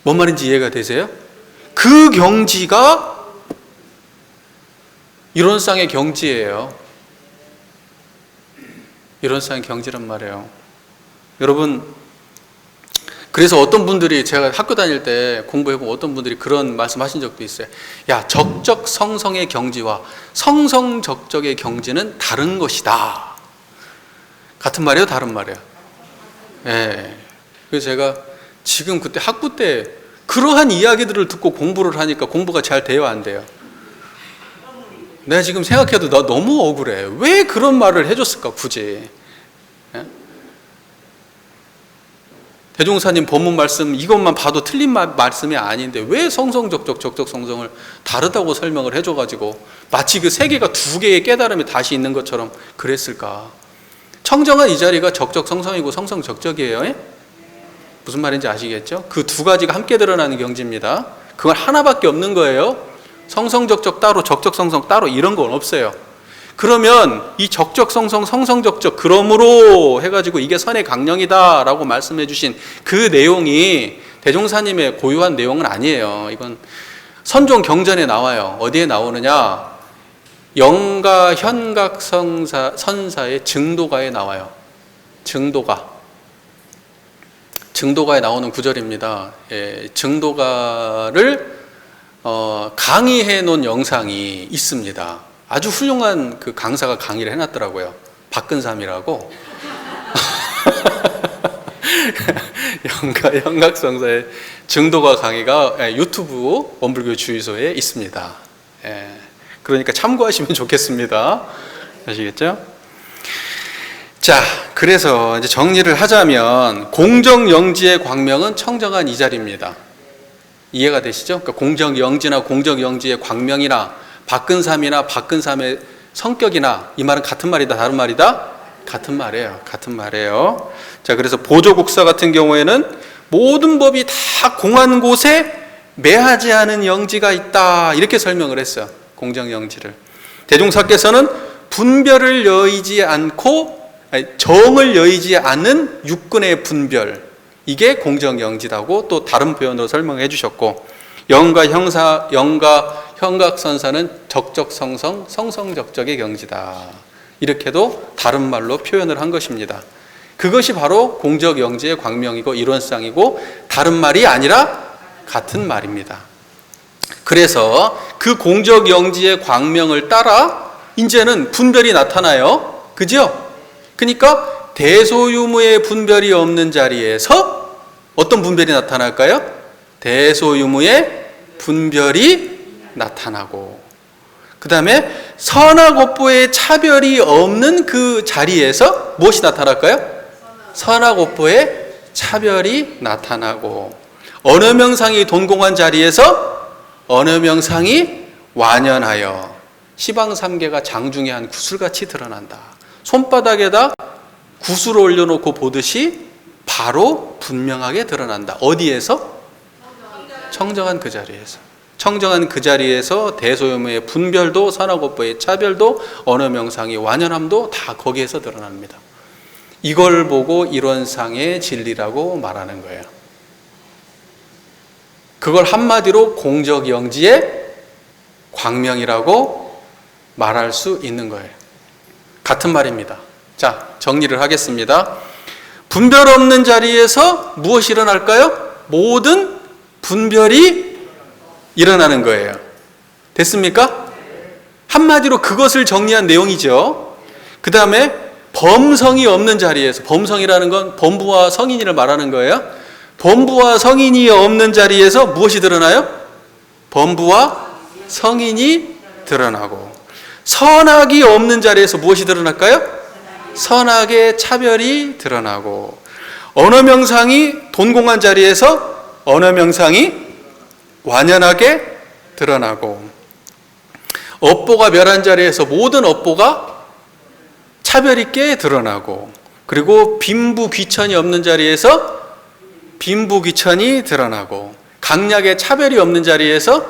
뭔 말인지 이해가 되세요? 그 경지가 이론상의 경지예요. 이론상의 경지란 말이에요. 여러분, 그래서 어떤 분들이, 제가 학교 다닐 때 공부해보면 어떤 분들이 그런 말씀 하신 적도 있어요. 야, 적적성성의 경지와 성성적적의 경지는 다른 것이다. 같은 말이에요, 다른 말이에요? 예. 그래서 제가 지금 그때 학부 때 그러한 이야기들을 듣고 공부를 하니까 공부가 잘 돼요, 안 돼요? 내가 지금 생각해도 나 너무 억울해. 왜 그런 말을 해줬을까, 굳이? 예? 대종사님 법문 말씀 이것만 봐도 틀린 말씀이 아닌데 왜 성성적적 적적성성을 다르다고 설명을 해줘가지고 마치 그 세 개가 두 개의 깨달음이 다시 있는 것처럼 그랬을까? 청정한 이 자리가 적적성성이고 성성적적이에요. 예? 무슨 말인지 아시겠죠? 그 두 가지가 함께 드러나는 경지입니다. 그건 하나밖에 없는 거예요. 성성적적 따로 적적성성 따로 이런 건 없어요. 그러면 이 적적성성 성성적적 그러므로 해가지고 이게 선의 강령이다 라고 말씀해 주신 그 내용이 대종사님의 고유한 내용은 아니에요. 이건 선종 경전에 나와요. 어디에 나오느냐? 영가 현각 선사의 증도가에 나와요. 증도가에 나오는 구절입니다. 예, 증도가를 강의해 놓은 영상이 있습니다. 아주 훌륭한 그 강사가 강의를 해놨더라고요. 박근삼이라고. 영각성사의 증도가 강의가 유튜브 원불교 주유소에 있습니다. 그러니까 참고하시면 좋겠습니다. 아시겠죠? 자, 그래서 이제 정리를 하자면 공정영지의 광명은 청정한 이 자리입니다. 이해가 되시죠? 그러니까 공적영지나 공적영지의 광명이나 박근삼이나 박근삼의 성격이나 이 말은 같은 말이다, 다른 말이다? 같은 말이에요. 같은 말이에요. 자, 그래서 보조국사 같은 경우에는 모든 법이 다 공한 곳에 매하지 않은 영지가 있다, 이렇게 설명을 했어요. 공정영지를. 대종사께서는 분별을 여의지 않고, 정을 여의지 않는 육근의 분별, 이게 공정영지라고 또 다른 표현으로 설명해 주셨고, 영과 현각선사는 적적성성, 성성적적의 경지다, 이렇게도 다른 말로 표현을 한 것입니다. 그것이 바로 공적영지의 광명이고 이론상이고 다른 말이 아니라 같은 말입니다. 그래서 그 공적영지의 광명을 따라 이제는 분별이 나타나요. 그죠? 그러니까 대소유무의 분별이 없는 자리에서 어떤 분별이 나타날까요? 대소유무의 분별이 나타나고, 그 다음에 선악업보의 차별이 없는 그 자리에서 무엇이 나타날까요? 선악업보의 차별이 나타나고, 언어명상이 돈공한 자리에서 언어명상이 완연하여 시방삼계가 장중에 한 구슬같이 드러난다. 손바닥에다 구슬을 올려놓고 보듯이 바로 분명하게 드러난다. 어디에서? 청정한 그 자리에서. 청정한 그 자리에서 대소유무의 분별도 선악업보의 차별도 언어명상이 완연함도 다 거기에서 드러납니다. 이걸 보고 이론상의 진리라고 말하는 거예요. 그걸 한마디로 공적영지의 광명이라고 말할 수 있는 거예요. 같은 말입니다. 자, 정리를 하겠습니다. 분별 없는 자리에서 무엇이 일어날까요? 모든 분별이 일어나는 거예요. 됐습니까? 한마디로 그것을 정리한 내용이죠. 그 다음에 범성이 없는 자리에서, 범성이라는 건 범부와 성인이를 말하는 거예요. 범부와 성인이 없는 자리에서 무엇이 드러나요? 범부와 성인이 드러나고, 선악이 없는 자리에서 무엇이 드러날까요? 선악의 차별이 드러나고, 언어명상이 돈공한 자리에서 언어명상이 완연하게 드러나고, 업보가 멸한 자리에서 모든 업보가 차별 있게 드러나고, 그리고 빈부귀천이 없는 자리에서 빈부귀천이 드러나고, 강약의 차별이 없는 자리에서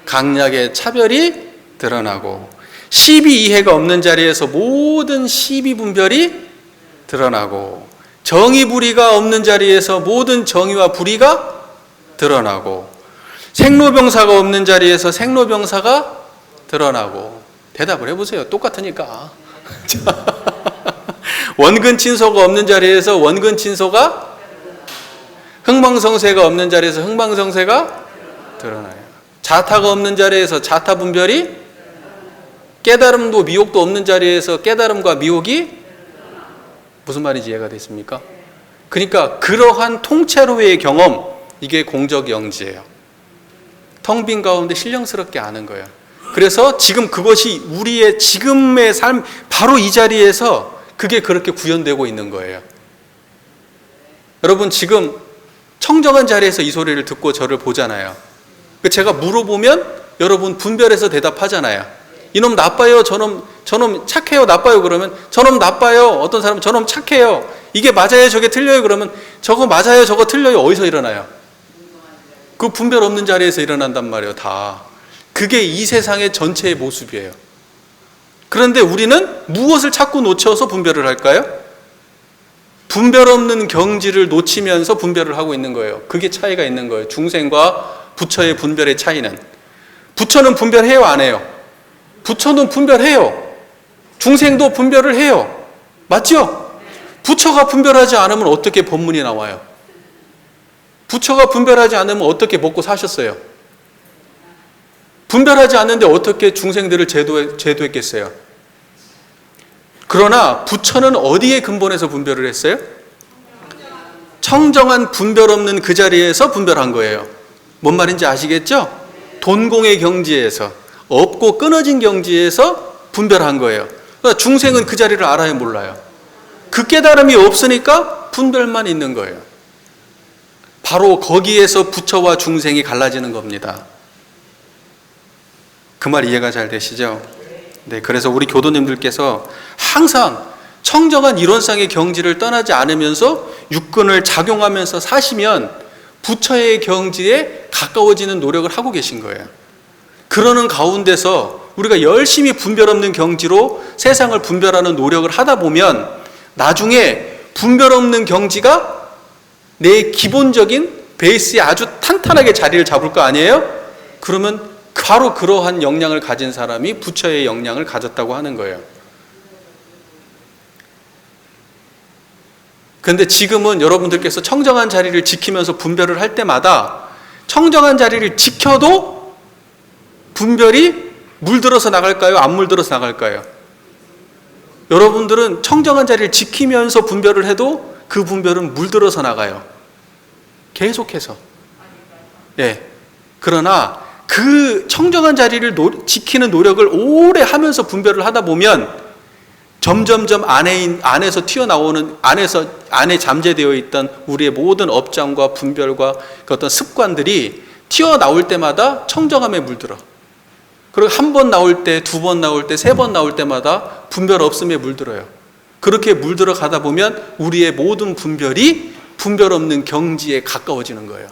강약의 차별이 드러나고, 시비이해가 없는 자리에서 모든 시비분별이 드러나고, 정의불의가 없는 자리에서 모든 정의와 불의가 드러나고, 생로병사가 없는 자리에서 생로병사가 드러나고. 대답을 해보세요. 똑같으니까. 원근친소가 없는 자리에서 원근친소가, 흥망성쇠가 없는 자리에서 흥망성쇠가 드러나요. 자타가 없는 자리에서 자타분별이, 깨달음도 미혹도 없는 자리에서 깨달음과 미혹이, 무슨 말인지 이해가 됐습니까? 그러니까 그러한 통째로의 경험, 이게 공적영지예요. 텅 빈 가운데 신령스럽게 아는 거예요. 그래서 지금 그것이 우리의 지금의 삶, 바로 이 자리에서 그게 그렇게 구현되고 있는 거예요. 여러분, 지금 청정한 자리에서 이 소리를 듣고 저를 보잖아요. 제가 물어보면 여러분 분별해서 대답하잖아요. 이놈 나빠요, 저놈 착해요, 나빠요. 그러면 저놈 나빠요, 어떤 사람은 저놈 착해요, 이게 맞아요, 저게 틀려요. 그러면 저거 맞아요, 저거 틀려요. 어디서 일어나요? 그 분별 없는 자리에서 일어난단 말이에요. 다. 그게 이 세상의 전체의 모습이에요. 그런데 우리는 무엇을 자꾸 놓쳐서 분별을 할까요? 분별 없는 경지를 놓치면서 분별을 하고 있는 거예요. 그게 차이가 있는 거예요. 중생과 부처의 분별의 차이는. 부처는 분별해요, 안 해요? 부처는 분별해요. 중생도 분별을 해요. 맞죠? 부처가 분별하지 않으면 어떻게 법문이 나와요? 부처가 분별하지 않으면 어떻게 먹고 사셨어요? 분별하지 않는데 어떻게 중생들을 제도했겠어요? 그러나 부처는 어디에 근본에서 분별을 했어요? 청정한 분별 없는 그 자리에서 분별한 거예요. 뭔 말인지 아시겠죠? 돈공의 경지에서, 없고 끊어진 경지에서 분별한 거예요. 그러니까 중생은 그 자리를 알아요, 몰라요? 그 깨달음이 없으니까 분별만 있는 거예요. 바로 거기에서 부처와 중생이 갈라지는 겁니다. 그 말 이해가 잘 되시죠? 네, 그래서 우리 교도님들께서 항상 청정한 이론상의 경지를 떠나지 않으면서 육근을 작용하면서 사시면 부처의 경지에 가까워지는 노력을 하고 계신 거예요. 그러는 가운데서 우리가 열심히 분별 없는 경지로 세상을 분별하는 노력을 하다 보면 나중에 분별 없는 경지가 내 기본적인 베이스에 아주 탄탄하게 자리를 잡을 거 아니에요? 그러면 바로 그러한 역량을 가진 사람이 부처의 역량을 가졌다고 하는 거예요. 그런데 지금은 여러분들께서 청정한 자리를 지키면서 분별을 할 때마다 청정한 자리를 지켜도 분별이 물들어서 나갈까요? 안 물들어서 나갈까요? 여러분들은 청정한 자리를 지키면서 분별을 해도 그 분별은 물들어서 나가요. 계속해서. 예. 그러나 그 청정한 자리를 지키는 노력을 오래 하면서 분별을 하다 보면 점점점 안에서 튀어나오는, 안에 잠재되어 있던 우리의 모든 업장과 분별과 그 어떤 습관들이 튀어나올 때마다 청정함에 물들어. 그리고 한 번 나올 때, 두 번 나올 때, 세 번 나올 때마다 분별 없음에 물들어요. 그렇게 물들어 가다 보면 우리의 모든 분별이 분별 없는 경지에 가까워지는 거예요.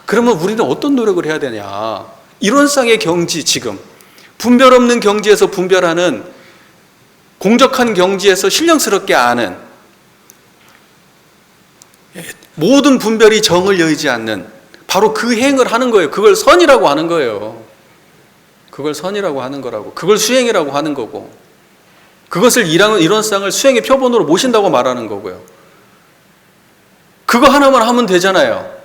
그러면 우리는 어떤 노력을 해야 되냐? 이론상의 경지, 지금 분별 없는 경지에서 분별하는, 공적한 경지에서 신령스럽게 아는, 모든 분별이 정을 여의지 않는 바로 그 행을 하는 거예요. 그걸 선이라고 하는 거예요. 그걸 선이라고 하는 거라고. 그걸 수행이라고 하는 거고, 그것을 이론상을 수행의 표본으로 모신다고 말하는 거고요. 그거 하나만 하면 되잖아요.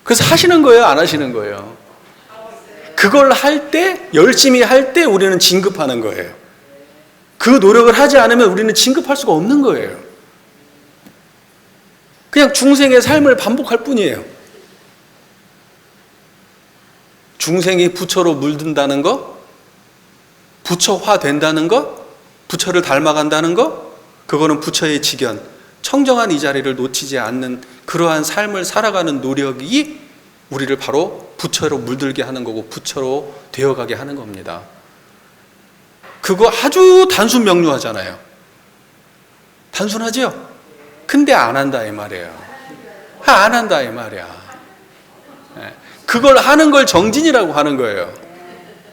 그래서 하시는 거예요, 안 하시는 거예요? 그걸 할 때, 열심히 할 때 우리는 진급하는 거예요. 그 노력을 하지 않으면 우리는 진급할 수가 없는 거예요. 그냥 중생의 삶을 반복할 뿐이에요. 중생이 부처로 물든다는 거, 부처화 된다는 거, 부처를 닮아간다는 거, 그거는 부처의 직연, 청정한 이 자리를 놓치지 않는 그러한 삶을 살아가는 노력이 우리를 바로 부처로 물들게 하는 거고 부처로 되어가게 하는 겁니다. 그거 아주 단순 명료하잖아요. 단순하죠? 근데 안 한다 이 말이에요. 안 한다 이 말이야. 그걸 하는 걸 정진이라고 하는 거예요.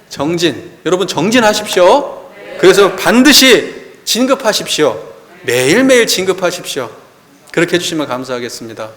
정진. 여러분 정진하십시오. 그래서 반드시 진급하십시오. 매일매일 진급하십시오. 그렇게 해주시면 감사하겠습니다.